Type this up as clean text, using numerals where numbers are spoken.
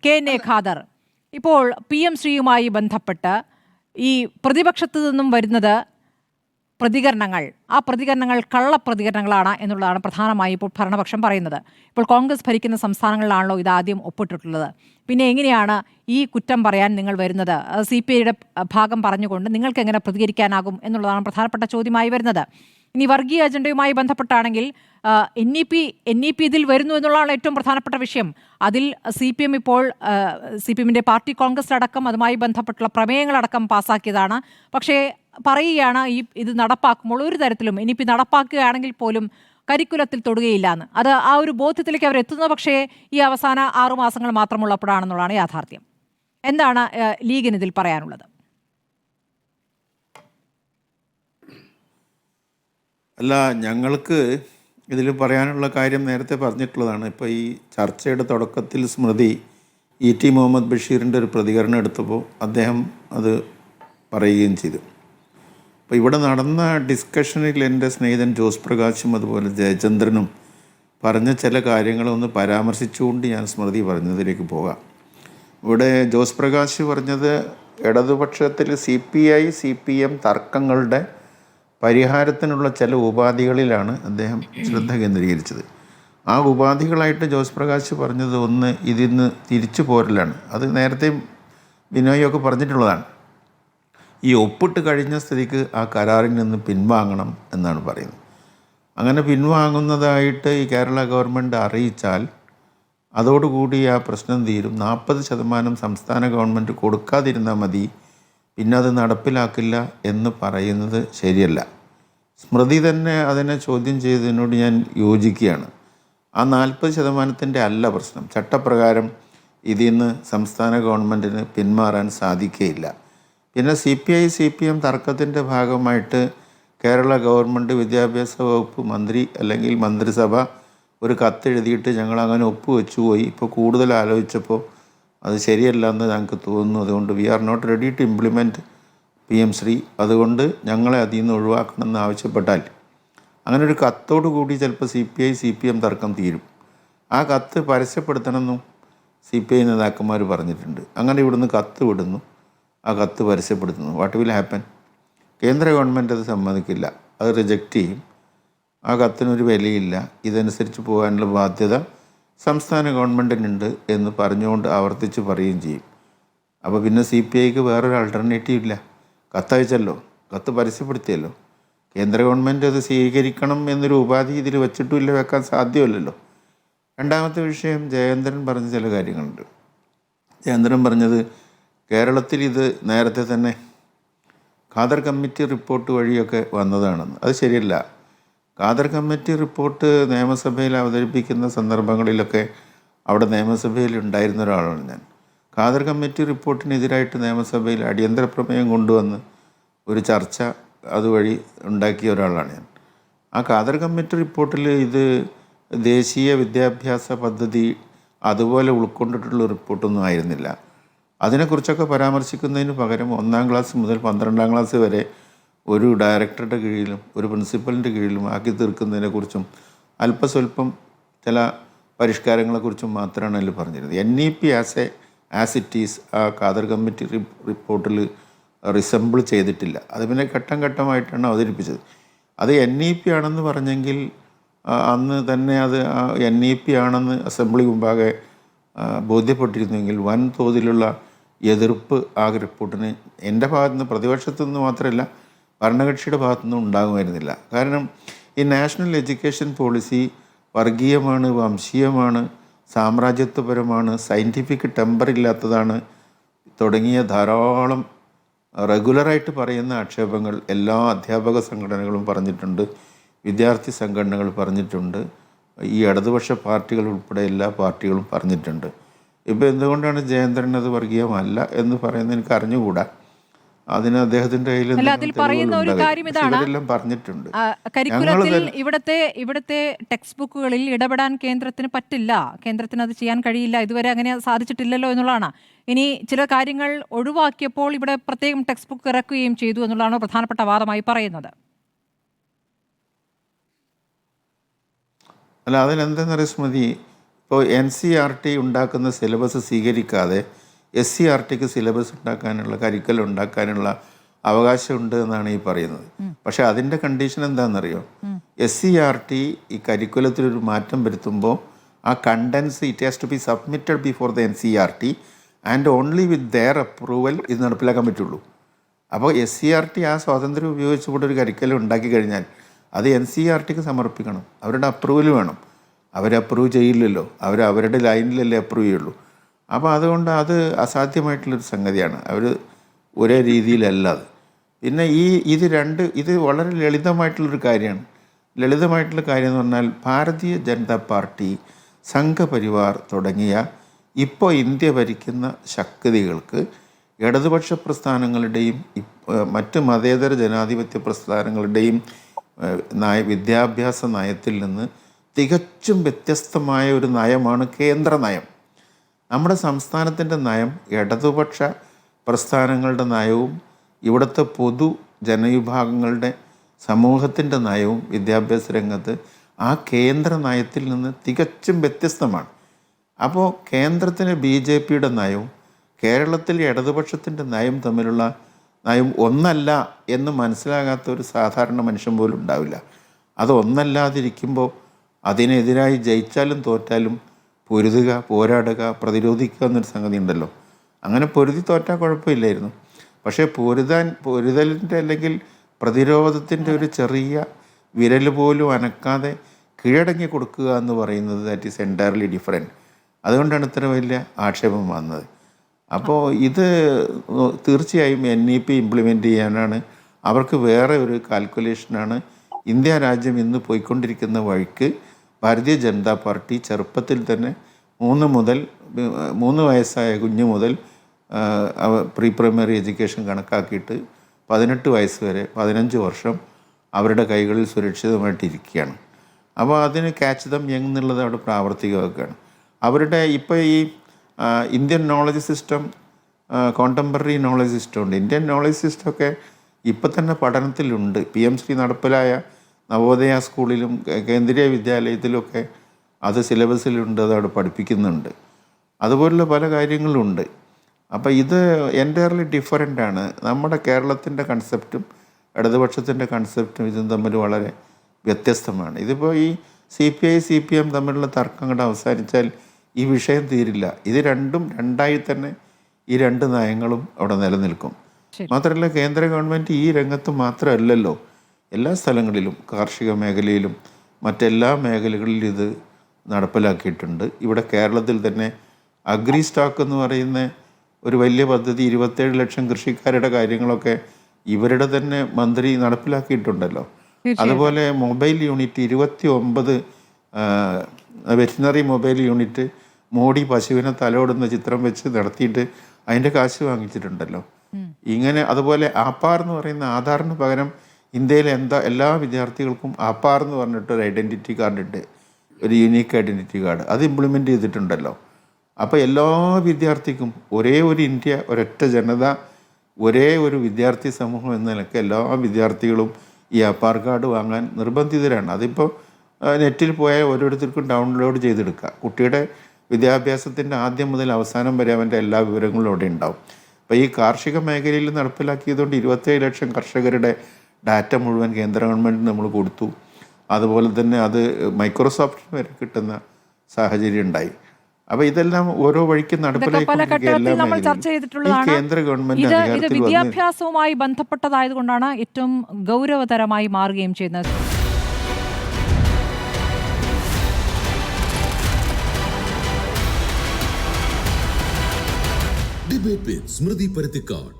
KNA Khader, ഇപ്പോൾ PM ശ്രീയുമായി ബന്ധപ്പെട്ട് ഈ പ്രതിപക്ഷത്തു നിന്നും വരുന്നത് പ്രതികരണങ്ങൾ, ആ പ്രതികരണങ്ങൾ കള്ളപ്രതികരണങ്ങളാണ് എന്നുള്ളതാണ് പ്രധാനമായി ഇപ്പോൾ ഭരണപക്ഷം പറയുന്നത്. ഇപ്പോൾ കോൺഗ്രസ് ഭരിക്കുന്ന സംസ്ഥാനങ്ങളിലാണല്ലോ ഇതാദ്യം ഒപ്പിട്ടിട്ടുള്ളത്. പിന്നെ എങ്ങനെയാണ് ഈ കുറ്റം പറയാൻ നിങ്ങൾ വരുന്നത്? CPIയുടെ ഭാഗം പറഞ്ഞുകൊണ്ട് നിങ്ങൾക്ക് എങ്ങനെ പ്രതികരിക്കാനാകും എന്നുള്ളതാണ് പ്രധാനപ്പെട്ട ചോദ്യമായി വരുന്നത്. ഇനി വർഗീയ അജണ്ടയുമായി ബന്ധപ്പെട്ടാണെങ്കിൽ NEP ഇതിൽ വരുന്നു എന്നുള്ളതാണ് ഏറ്റവും പ്രധാനപ്പെട്ട വിഷയം. അതിൽ CPM ഇപ്പോൾ CPMന്റെ പാർട്ടി കോൺഗ്രസിലടക്കം അതുമായി ബന്ധപ്പെട്ടുള്ള പ്രമേയങ്ങളടക്കം പാസ്സാക്കിയതാണ്. പക്ഷേ പറയുകയാണ് ഇത് നടപ്പാക്കുമ്പോൾ ഒരു തരത്തിലും NEP നടപ്പാക്കുകയാണെങ്കിൽ പോലും കരിക്കുലത്തിൽ തൊടുകയില്ല എന്ന്. അത് ആ ഒരു ബോധ്യത്തിലേക്ക് അവർ എത്തുന്നത് പക്ഷേ ഈ അവസാന 6 മാസങ്ങൾ മാത്രമുള്ളപ്പോഴാണെന്നുള്ളതാണ് യാഥാർത്ഥ്യം. എന്താണ് ലീഗിന് ഇതിൽ പറയാനുള്ളത്? അല്ല, ഞങ്ങൾക്ക് ഇതിൽ പറയാനുള്ള കാര്യം നേരത്തെ പറഞ്ഞിട്ടുള്ളതാണ്. ഇപ്പോൾ ഈ ചർച്ചയുടെ തുടക്കത്തിൽ സ്മൃതി ET മുഹമ്മദ് ബഷീറിൻ്റെ ഒരു പ്രതികരണം എടുത്തപ്പോൾ അദ്ദേഹം അത് പറയുകയും ചെയ്തു. അപ്പോൾ ഇവിടെ നടന്ന ഡിസ്കഷനിൽ എൻ്റെ സ്നേഹിതൻ ജോസ് പ്രകാശും അതുപോലെ ജയചന്ദ്രനും പറഞ്ഞ ചില കാര്യങ്ങളൊന്ന് പരാമർശിച്ചുകൊണ്ട് ഞാൻ സ്മൃതി പറഞ്ഞതിലേക്ക് പോകാം. ഇവിടെ ജോസ് പ്രകാശ് പറഞ്ഞത് ഇടതുപക്ഷത്തിൽ CPI CPM തർക്കങ്ങളുടെ പരിഹാരത്തിനുള്ള ചില ഉപാധികളിലാണ് അദ്ദേഹം ശ്രദ്ധ കേന്ദ്രീകരിച്ചത്. ആ ഉപാധികളായിട്ട് ജോസ് പ്രകാശ് പറഞ്ഞത് ഒന്ന്, ഇതിന്ന് തിരിച്ചു പോരലാണ്. അത് നേരത്തെ ബിനോയൊക്കെ പറഞ്ഞിട്ടുള്ളതാണ്. ഈ ഒപ്പിട്ട് കഴിഞ്ഞ സ്ഥിതിക്ക് ആ കരാറിൽ നിന്ന് പിൻവാങ്ങണം എന്നാണ് പറയുന്നത്. അങ്ങനെ പിൻവാങ്ങുന്നതായിട്ട് ഈ കേരള ഗവൺമെൻറ് അറിയിച്ചാൽ അതോടുകൂടി ആ പ്രശ്നം തീരും. 40% സംസ്ഥാന ഗവൺമെൻറ് കൊടുക്കാതിരുന്നാൽ മതി, പിന്നെ അത് നടപ്പിലാക്കില്ല എന്ന് പറയുന്നത് ശരിയല്ല. സ്മൃതി തന്നെ അതിനെ ചോദ്യം ചെയ്തതിനോട് ഞാൻ യോജിക്കുകയാണ്. ആ 40% അല്ല പ്രശ്നം. ചട്ടപ്രകാരം ഇതിൽ നിന്ന് സംസ്ഥാന ഗവൺമെൻറ്റിന് പിന്മാറാൻ സാധിക്കുകയില്ല. പിന്നെ CPI CPM തർക്കത്തിൻ്റെ ഭാഗമായിട്ട് കേരള ഗവൺമെൻറ് വിദ്യാഭ്യാസ വകുപ്പ് മന്ത്രി അല്ലെങ്കിൽ മന്ത്രിസഭ ഒരു കത്തെഴുതിയിട്ട് ഞങ്ങളങ്ങനെ ഒപ്പുവെച്ചു പോയി. ഇപ്പോൾ കൂടുതൽ ആലോചിച്ചപ്പോൾ അത് ശരിയല്ല എന്ന് ഞങ്ങൾക്ക് തോന്നുന്നു. അതുകൊണ്ട് we are not ready to implement PM Shri, അതുകൊണ്ട് ഞങ്ങളെ അതിൽ നിന്ന് ഒഴിവാക്കണമെന്ന് ആവശ്യപ്പെട്ടാൽ അങ്ങനെ ഒരു കത്തോടു കൂടി ചിലപ്പോൾ CPI CPM തർക്കം തീരും. ആ കത്ത് പരസ്യപ്പെടുത്തണമെന്നും CPI നേതാക്കന്മാർ പറഞ്ഞിട്ടുണ്ട്. അങ്ങനെ ഇവിടുന്ന് കത്ത് വിടുന്നു, ആ കത്ത് പരസ്യപ്പെടുത്തുന്നു. What will happen? കേന്ദ്ര ഗവൺമെൻറ് അത് സമ്മതിക്കില്ല, അത് റിജക്റ്റ് ചെയ്യും. ആ കത്തിനൊരു വിലയില്ല, ഇതനുസരിച്ച് പോകാനുള്ള ബാധ്യത സംസ്ഥാന ഗവൺമെൻറ്റിനുണ്ട് എന്ന് പറഞ്ഞുകൊണ്ട് ആവർത്തിച്ച് പറയുകയും ചെയ്യും. അപ്പോൾ പിന്നെ CPIക്ക് വേറൊരു ആൾട്ടർനേറ്റീവ് ഇല്ല. കത്തയച്ചല്ലോ, കത്ത് പരസ്യപ്പെടുത്തിയല്ലോ. കേന്ദ്ര ഗവൺമെൻറ് അത് സ്വീകരിക്കണം എന്നൊരു ഉപാധി ഇതിൽ വെച്ചിട്ടുമില്ല, വെക്കാൻ സാധ്യമല്ലല്ലോ. രണ്ടാമത്തെ വിഷയം, ജയേന്ദ്രൻ പറഞ്ഞ ചില കാര്യങ്ങളുണ്ട്. ജയേന്ദ്രൻ പറഞ്ഞത് കേരളത്തിൽ ഇത് നേരത്തെ തന്നെ ഖാദർ കമ്മിറ്റി റിപ്പോർട്ട് വഴിയൊക്കെ വന്നതാണെന്ന്. അത് ശരിയല്ല. ഖാദർ കമ്മിറ്റി റിപ്പോർട്ട് നിയമസഭയിൽ അവതരിപ്പിക്കുന്ന സന്ദർഭങ്ങളിലൊക്കെ അവിടെ നിയമസഭയിൽ ഉണ്ടായിരുന്ന ഒരാളാണ് ഞാൻ. ഖാദർ കമ്മിറ്റി റിപ്പോർട്ടിനെതിരായിട്ട് നിയമസഭയിൽ അടിയന്തര പ്രമേയം കൊണ്ടുവന്ന് ഒരു ചർച്ച അതുവഴി ഉണ്ടാക്കിയ ഒരാളാണ് ഞാൻ. ആ ഖാദർ കമ്മിറ്റി റിപ്പോർട്ടിൽ ഇത് ദേശീയ വിദ്യാഭ്യാസ പദ്ധതി അതുപോലെ ഉൾക്കൊണ്ടിട്ടുള്ള റിപ്പോർട്ടൊന്നും ആയിരുന്നില്ല. അതിനെക്കുറിച്ചൊക്കെ പരാമർശിക്കുന്നതിന് പകരം 1ാം ക്ലാസ് മുതൽ 12ാം ക്ലാസ് വരെ ഒരു ഡയറക്ടറുടെ കീഴിലും ഒരു പ്രിൻസിപ്പലിൻ്റെ കീഴിലും ആക്കി തീർക്കുന്നതിനെക്കുറിച്ചും അല്പസ്വല്പം ചില പരിഷ്കാരങ്ങളെക്കുറിച്ചും മാത്രമാണ് അതിൽ പറഞ്ഞിരുന്നത്. NEP ആസ് ഇറ്റ് ഈസ് ആ ഖാദർ കമ്മിറ്റി റിപ്പോർട്ടിൽ റിസംബിൾ ചെയ്തിട്ടില്ല. അത് പിന്നെ ഘട്ടം ഘട്ടമായിട്ടാണ് അവതരിപ്പിച്ചത്. അത് NEP ആണെന്ന് പറഞ്ഞെങ്കിൽ അന്ന് തന്നെ അത് NEP ആണെന്ന് അസംബ്ലി മുമ്പാകെ ബോധ്യപ്പെട്ടിരുന്നെങ്കിൽ വൻതോതിലുള്ള എതിർപ്പ് ആ റിപ്പോർട്ടിന് എൻ്റെ ഭാഗത്തുനിന്ന്, പ്രതിപക്ഷത്തു നിന്ന് മാത്രമല്ല ഭരണകക്ഷിയുടെ ഭാഗത്തുനിന്നും ഉണ്ടാകുമായിരുന്നില്ല. കാരണം ഈ നാഷണൽ എഡ്യൂക്കേഷൻ പോളിസി വർഗീയമാണ്, വംശീയമാണ്, സാമ്രാജ്യത്വപരമാണ്, സയൻറ്റിഫിക് ടെമ്പർ ഇല്ലാത്തതാണ് തുടങ്ങിയ ധാരാളം റെഗുലറായിട്ട് പറയുന്ന ആക്ഷേപങ്ങൾ എല്ലാ അധ്യാപക സംഘടനകളും പറഞ്ഞിട്ടുണ്ട്, വിദ്യാർത്ഥി സംഘടനകൾ പറഞ്ഞിട്ടുണ്ട്, ഈ ഇടതുപക്ഷ പാർട്ടികൾ ഉൾപ്പെടെ എല്ലാ പാർട്ടികളും പറഞ്ഞിട്ടുണ്ട്. ഇപ്പോൾ എന്തുകൊണ്ടാണ് ജയേന്ദ്രൻ അത് വർഗീയമല്ല എന്ന് പറയുന്നത് എനിക്ക് അറിഞ്ഞുകൂടാ. അതിന് അദ്ദേഹത്തിന്റെ കയ്യിൽ പറഞ്ഞിട്ടുണ്ട്. കരിക്കുലത്തിൽ ഇവിടുത്തെ ടെക്സ്റ്റ് ബുക്കുകളിൽ ഇടപെടാൻ കേന്ദ്രത്തിന് പറ്റില്ല, കേന്ദ്രത്തിന് അത് ചെയ്യാൻ കഴിയില്ല, ഇതുവരെ അങ്ങനെ സാധിച്ചിട്ടില്ലല്ലോ എന്നുള്ളതാണ്. ഇനി ചില കാര്യങ്ങൾ ഒഴിവാക്കിയപ്പോൾ ഇവിടെ പ്രത്യേകം ടെക്സ്റ്റ് ബുക്ക് ഇറക്കുകയും ചെയ്തു എന്നുള്ളതാണ് പ്രധാനപ്പെട്ട വാദമായി പറയുന്നത്. അല്ല, അതിലെന്തെന്നറിയ സ്മൃതി, ഇപ്പോൾ NCERT ഉണ്ടാക്കുന്ന സിലബസ് സ്വീകരിക്കാതെ SCERTക്ക് സിലബസ് ഉണ്ടാക്കാനുള്ള കരിക്കുലം ഉണ്ടാക്കാനുള്ള അവകാശമുണ്ട് എന്നാണ് ഈ പറയുന്നത്. പക്ഷെ അതിൻ്റെ കണ്ടീഷൻ എന്താണെന്നറിയോ? SCERT ഈ കരിക്കുലത്തിലൊരു മാറ്റം വരുത്തുമ്പോൾ ആ contents it has to be submitted before the NCERT and only with their approval ഇത് നടപ്പിലാക്കാൻ പറ്റുള്ളൂ. അപ്പോൾ SCERT ആ സ്വാതന്ത്ര്യം ഉപയോഗിച്ചുകൊണ്ട് ഒരു കരിക്കുലം ഉണ്ടാക്കി കഴിഞ്ഞാൽ അത് NCERTക്ക് സമർപ്പിക്കണം. അവരുടെ അപ്രൂവൽ വേണം. അവർ അപ്രൂവ് ചെയ്യില്ലല്ലോ, അവരുടെ ലൈനിലല്ലേ അപ്രൂവ് ചെയ്യുള്ളൂ. അപ്പോൾ അതുകൊണ്ട് അത് അസാധ്യമായിട്ടുള്ളൊരു സംഗതിയാണ്. അവർ ഒരേ രീതിയിലല്ല അത്. പിന്നെ ഇത് വളരെ ലളിതമായിട്ടുള്ളൊരു കാര്യമാണ്. ലളിതമായിട്ടുള്ള കാര്യം എന്ന് പറഞ്ഞാൽ ഭാരതീയ ജനതാ പാർട്ടി, സംഘപരിവാർ തുടങ്ങിയ ഇപ്പോൾ ഇന്ത്യ ഭരിക്കുന്ന ശക്തികൾക്ക് ഇടതുപക്ഷ പ്രസ്ഥാനങ്ങളുടെയും മറ്റ് മതേതര ജനാധിപത്യ പ്രസ്ഥാനങ്ങളുടെയും വിദ്യാഭ്യാസ നയത്തിൽ നിന്ന് തികച്ചും വ്യത്യസ്തമായ ഒരു നയമാണ് കേന്ദ്ര നയം. നമ്മുടെ സംസ്ഥാനത്തിൻ്റെ നയം ഇടതുപക്ഷ പ്രസ്ഥാനങ്ങളുടെ നയവും ഇവിടുത്തെ പൊതു ജനവിഭാഗങ്ങളുടെ സമൂഹത്തിൻ്റെ നയവും വിദ്യാഭ്യാസ രംഗത്ത് ആ കേന്ദ്ര നയത്തിൽ നിന്ന് തികച്ചും വ്യത്യസ്തമാണ്. അപ്പോൾ കേന്ദ്രത്തിന് BJPയുടെ നയവും കേരളത്തിൽ ഇടതുപക്ഷത്തിൻ്റെ നയം തമ്മിലുള്ള നയം ഒന്നല്ല എന്ന് മനസ്സിലാകാത്ത ഒരു സാധാരണ മനുഷ്യൻ പോലും ഉണ്ടാവില്ല. അത് ഒന്നല്ലാതിരിക്കുമ്പോൾ അതിനെതിരായി ജയിച്ചാലും തോറ്റാലും പൊരുതുക, പോരാടുക, പ്രതിരോധിക്കുക എന്നൊരു സംഗതി ഉണ്ടല്ലോ. അങ്ങനെ പൊരുതി തോറ്റാൽ കുഴപ്പമില്ലായിരുന്നു. പക്ഷേ പൊരുതലിൻ്റെ അല്ലെങ്കിൽ പ്രതിരോധത്തിൻ്റെ ഒരു ചെറിയ വിരൽ പോലും അനക്കാതെ കീഴടങ്ങി കൊടുക്കുക എന്ന് പറയുന്നത് ദാറ്റ് ഈസ് എൻറ്റയർലി ഡിഫറെൻറ്റ്. അതുകൊണ്ടാണ് ഇത്ര വലിയ ആക്ഷേപം വന്നത്. അപ്പോൾ ഇത് തീർച്ചയായും NEP ഇംപ്ലിമെൻ്റ് ചെയ്യാനാണ് അവർക്ക് വേറെ ഒരു കാൽക്കുലേഷനാണ്. ഇന്ത്യ രാജ്യം ഇന്ന് പോയിക്കൊണ്ടിരിക്കുന്ന വഴിക്ക് ഭാരതീയ ജനതാ പാർട്ടി ചെറുപ്പത്തിൽ തന്നെ 3 വയസ്സായ കുഞ്ഞു മുതൽ പ്രീ പ്രൈമറി എഡ്യൂക്കേഷൻ കണക്കാക്കിയിട്ട് 18 വയസ്സ് വരെ 15 വർഷം അവരുടെ കൈകളിൽ സുരക്ഷിതമായിട്ടിരിക്കുകയാണ്. അപ്പോൾ അതിന് ക്യാച്ച് ദം യങ് എന്നുള്ളത് അവിടെ പ്രാവർത്തികമാക്കുകയാണ്. അവരുടെ ഇപ്പോൾ ഈ Indian knowledge system, contemporary knowledge system ഉണ്ട്. ഇന്ത്യൻ നോളജ് സിസ്റ്റമൊക്കെ ഇപ്പം തന്നെ പഠനത്തിലുണ്ട്. PM ശ്രീ നടപ്പിലായ നവോദയ സ്കൂളിലും കേന്ദ്രീയ വിദ്യാലയത്തിലുമൊക്കെ അത് സിലബസിലുണ്ട്, അത് അവിടെ പഠിപ്പിക്കുന്നുണ്ട്. അതുപോലുള്ള പല കാര്യങ്ങളുണ്ട്. അപ്പോൾ ഇത് എൻറ്റയർലി ഡിഫറൻ്റാണ്. നമ്മുടെ കേരളത്തിൻ്റെ കൺസെപ്റ്റും ഇടതുപക്ഷത്തിൻ്റെ കൺസെപ്റ്റും ഇതും തമ്മിൽ വളരെ വ്യത്യസ്തമാണ്. ഇതിപ്പോൾ ഈ CPI CPM തമ്മിലുള്ള തർക്കം കൂടെ അവസാനിച്ചാൽ ഈ വിഷയം തീരില്ല. ഇത് രണ്ടായി തന്നെ ഈ രണ്ട് നയങ്ങളും അവിടെ നിലനിൽക്കും. മാത്രമല്ല കേന്ദ്ര ഗവൺമെൻറ് ഈ രംഗത്ത് മാത്രമല്ലല്ലോ, എല്ലാ സ്ഥലങ്ങളിലും കാർഷിക മേഖലയിലും മറ്റെല്ലാ മേഖലകളിലും ഇത് നടപ്പിലാക്കിയിട്ടുണ്ട്. ഇവിടെ കേരളത്തിൽ തന്നെ അഗ്രി സ്റ്റോക്ക് എന്ന് പറയുന്ന ഒരു വലിയ പദ്ധതി 27 ലക്ഷം കൃഷിക്കാരുടെ കാര്യങ്ങളൊക്കെ ഇവരുടെ തന്നെ മന്ത്രി നടപ്പിലാക്കിയിട്ടുണ്ടല്ലോ. അതുപോലെ mobile unit 29 veterinary mobile unit Modi പശുവിനെ തലോടുന്ന ചിത്രം വെച്ച് നടത്തിയിട്ട് അതിൻ്റെ കാശ് വാങ്ങിച്ചിട്ടുണ്ടല്ലോ. ഇങ്ങനെ അതുപോലെ ആപ്പാർ എന്ന് പറയുന്ന ആധാറിന് പകരം ഇന്ത്യയിലെ എല്ലാ വിദ്യാർത്ഥികൾക്കും ആപ്പാർ എന്ന് പറഞ്ഞിട്ടൊരു ഐഡൻറ്റിറ്റി കാർഡ് ഉണ്ട്, ഒരു യുണീക്ക് ഐഡൻറ്റിറ്റി കാർഡ്. അത് ഇംപ്ലിമെൻ്റ് ചെയ്തിട്ടുണ്ടല്ലോ. അപ്പോൾ എല്ലാ വിദ്യാർത്ഥിക്കും ഒരേ ഒരു ഇന്ത്യ, ഒരൊറ്റ ജനത, ഒരേ ഒരു വിദ്യാർത്ഥി സമൂഹം എന്ന നിലയ്ക്ക് എല്ലാ വിദ്യാർത്ഥികളും ഈ ആപ്പാർ കാർഡ് വാങ്ങാൻ നിർബന്ധിതരാണ്. അതിപ്പോൾ നെറ്റിൽ പോയാൽ ഓരോരുത്തർക്കും ഡൗൺലോഡ് ചെയ്തെടുക്കുക. കുട്ടിയുടെ വിദ്യാഭ്യാസത്തിൻ്റെ ആദ്യം മുതൽ അവസാനം വരെ അവൻ്റെ എല്ലാ വിവരങ്ങളും അവിടെ ഉണ്ടാവും. അപ്പോൾ ഈ കാർഷിക മേഖലയിൽ നടപ്പിലാക്കിയതുകൊണ്ട് 27 ലക്ഷം കർഷകരുടെ ഡാറ്റ മുഴുവൻ കേന്ദ്ര ഗവൺമെൻറ്റിന് നമ്മൾ കൊടുത്തു. അതുപോലെ തന്നെ അത് മൈക്രോസോഫ്റ്റിന് വരെ കിട്ടുന്ന സാഹചര്യം ഉണ്ടായി. അപ്പോൾ ഇതെല്ലാം ഓരോ വഴിക്ക് നടപ്പിലാക്കിയിട്ടുള്ള കേന്ദ്ര ഗവൺമെൻറ് വിദ്യാഭ്യാസവുമായി ബന്ധപ്പെട്ടതായതുകൊണ്ടാണ് ഏറ്റവും ഗൗരവതരമായി മാറുകയും ചെയ്യുന്നത്. Debate with Smriti Parathikkad.